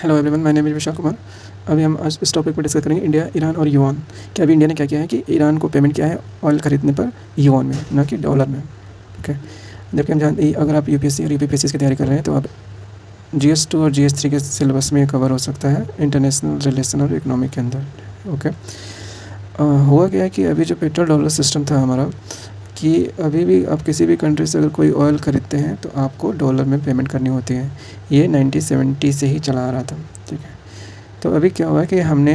Hello everyone, my name is Vishal Kumar. अभी हम आज इस टॉपिक पर डिस्कस करेंगे इंडिया, ईरान और युआन। कि अभी इंडिया ने क्या किया है कि ईरान को पेमेंट किया है ऑयल खरीदने पर युआन में, ना कि डॉलर में। ओके, जबकि हम जानते अगर आप यूपीएससी और यूपीपीएससी की तैयारी कर रहे हैं तो आप GS2 और GS3 के सिलेबस में कवर हो सकता है इंटरनेशनल रिलेशन और इकोनॉमिक के अंदर। ओके, हुआ क्या है कि अभी जो पेट्रोल डॉलर सिस्टम था हमारा, कि अभी भी आप किसी भी कंट्री से अगर कोई ऑयल ख़रीदते हैं तो आपको डॉलर में पेमेंट करनी होती है। ये 1970 से ही चला आ रहा था। ठीक है, तो अभी क्या हुआ है कि हमने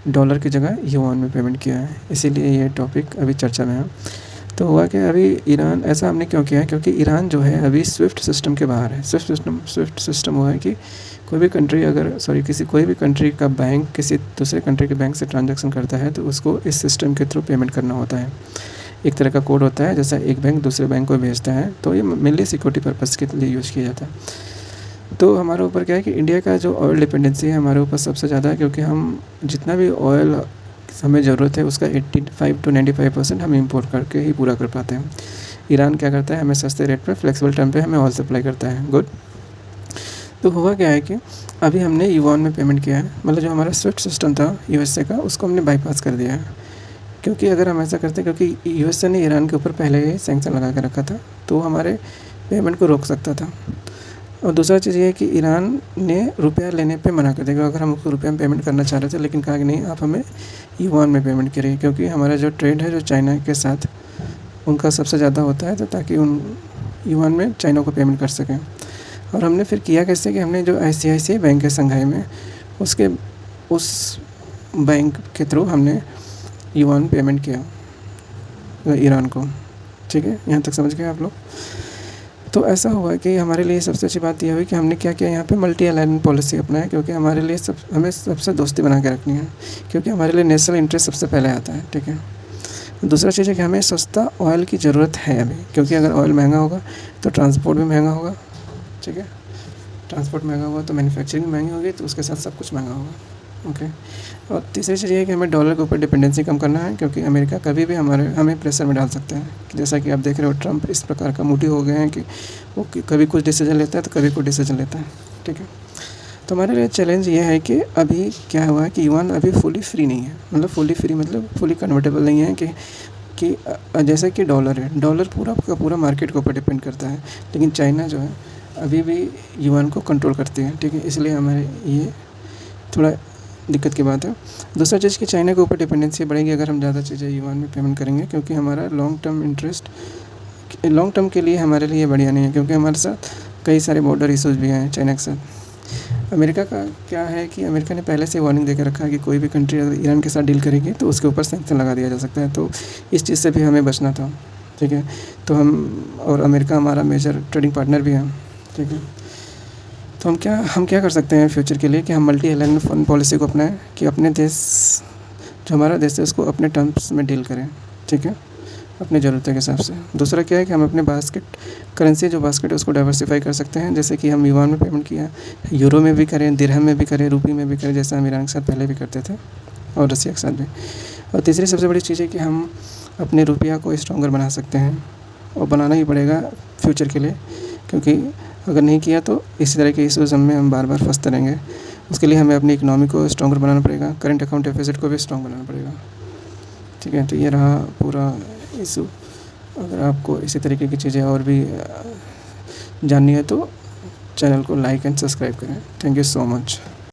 डॉलर की जगह युआन में पेमेंट किया है, इसीलिए ये टॉपिक अभी चर्चा में है। तो हुआ कि अभी ईरान, ऐसा हमने क्यों किया है, क्योंकि ईरान जो है अभी स्विफ्ट सिस्टम के बाहर है। स्विफ्ट सिस्टम हुआ है कि कोई भी कंट्री कोई भी कंट्री का बैंक किसी दूसरे कंट्री के बैंक से ट्रांजैक्शन करता है तो उसको इस सिस्टम के थ्रू पेमेंट करना होता है। एक तरह का कोड होता है, जैसा एक बैंक दूसरे बैंक को भेजता है, तो ये मेनली सिक्योरिटी पर्पज़ के लिए यूज़ किया जाता है। तो हमारे ऊपर क्या है कि इंडिया का जो ऑयल डिपेंडेंसी है हमारे ऊपर सबसे ज़्यादा है, क्योंकि हम जितना भी ऑयल हमें ज़रूरत है उसका 85 to 95% हम इंपोर्ट करके ही पूरा कर पाते हैं। ईरान क्या करता है, हमें सस्ते रेट पर फ्लेक्सिबल टाइम पे हमें ऑयल सप्लाई करता है। गुड। तो हुआ क्या है कि अभी हमने युआन में पेमेंट किया है, मतलब जो हमारा स्विफ्ट सिस्टम था USA का, उसको हमने बाईपास कर दिया है। क्योंकि अगर हम ऐसा करते, क्योंकि USA ने ईरान के ऊपर पहले ही सैंक्शन लगा के रखा था, तो हमारे पेमेंट को रोक सकता था। और दूसरा चीज़ ये है कि ईरान ने रुपया लेने पे मना कर दिया। अगर हम उसको रुपये में पेमेंट करना चाह रहे थे, लेकिन कहा कि नहीं, आप हमें युआन में पेमेंट करिए, क्योंकि हमारा जो ट्रेड है जो चाइना के साथ उनका सबसे ज़्यादा होता है, तो ताकि उन युआन में चाइना को पेमेंट कर सकें। और हमने फिर किया कैसे कि हमने जो ICICI बैंक है संघाई में, उस बैंक के थ्रू हमने युआन पेमेंट किया ईरान को। ठीक है, यहाँ तक समझ गए आप लोग। तो ऐसा हुआ कि हमारे लिए सबसे अच्छी बात यह हुई कि हमने क्या किया, यहाँ पे मल्टी अलाइनमेंट पॉलिसी अपनाया, क्योंकि हमारे लिए हमें सबसे दोस्ती बना के रखनी है, क्योंकि हमारे लिए नेशनल इंटरेस्ट सबसे पहले आता है। ठीक है, दूसरा चीज़ है कि हमें सस्ता ऑयल की ज़रूरत है अभी, क्योंकि अगर ऑयल महंगा होगा तो ट्रांसपोर्ट भी महंगा होगा। ठीक है, ट्रांसपोर्ट महंगा हुआ तो मैन्युफैक्चरिंग महंगी होगी, तो उसके साथ सब कुछ महंगा होगा। ओके, और तीसरी चीज़ ये है कि हमें डॉलर के ऊपर डिपेंडेंसी कम करना है, क्योंकि अमेरिका कभी भी हमें प्रेशर में डाल सकता है। जैसा कि आप देख रहे हो, ट्रम्प इस प्रकार का मोटी हो गए हैं कि वो कभी कुछ डिसीजन लेता है तो कभी कुछ डिसीजन लेता है। ठीक है, तो हमारे लिए चैलेंज ये है कि अभी क्या हुआ है कि युआन अभी फुली फ्री नहीं है, मतलब फुली कन्वर्टेबल नहीं है कि जैसे कि डॉलर है, डॉलर पूरा का पूरा मार्केट के ऊपर डिपेंड करता है, लेकिन चाइना जो है अभी भी युआन को कंट्रोल करती है। ठीक है, इसलिए हमारे ये थोड़ा दिक्कत की बात है। दूसरा चीज़ कि चाइना के ऊपर डिपेंडेंसी बढ़ेगी अगर हम ज़्यादा चीज़ें युआन में पेमेंट करेंगे, क्योंकि हमारा लॉन्ग टर्म के लिए हमारे लिए बढ़िया नहीं है, क्योंकि हमारे साथ कई सारे बॉर्डर इशूज़ भी हैं चाइना के साथ। अमेरिका का क्या है कि अमेरिका ने पहले से वार्निंग देकर रखा है कि कोई भी कंट्री अगर ईरान के साथ डील करेगी तो उसके ऊपर सैंक्शन लगा दिया जा सकता है, तो इस चीज़ से भी हमें बचना था। ठीक है, तो और अमेरिका हमारा मेजर ट्रेडिंग पार्टनर भी है। ठीक है, तो हम क्या कर सकते हैं फ्यूचर के लिए कि हम मल्टी अलाइनमेंट फंड पॉलिसी को अपनाएं, कि अपने देश, जो हमारा देश है उसको अपने टर्म्स में डील करें। ठीक है, अपनी ज़रूरतों के हिसाब से। दूसरा क्या है कि हम अपने करेंसी है उसको डाइवर्सिफाई कर सकते हैं, जैसे कि हम युआन में पेमेंट किया, यूरो में भी करें, दिरहम में भी करें, रुपये में भी करें, जैसा हम ईरान के साथ पहले भी करते थे और रसिया के साथ भी। और तीसरी सबसे बड़ी चीज़ है कि हम अपने रुपया को स्ट्रॉन्गर बना सकते हैं, और बनाना ही पड़ेगा फ्यूचर के लिए, क्योंकि अगर नहीं किया तो इसी तरह के इशूज़ हम बार बार फंसते रहेंगे। उसके लिए हमें अपनी इकोनॉमी को स्ट्रॉन्गर बनाना पड़ेगा, करंट अकाउंट डेफिसिट को भी स्ट्रॉन्ग बनाना पड़ेगा। ठीक है, तो ये रहा पूरा इशू। अगर आपको इसी तरीके की चीज़ें और भी जाननी है तो चैनल को लाइक एंड सब्सक्राइब करें। Thank you so much.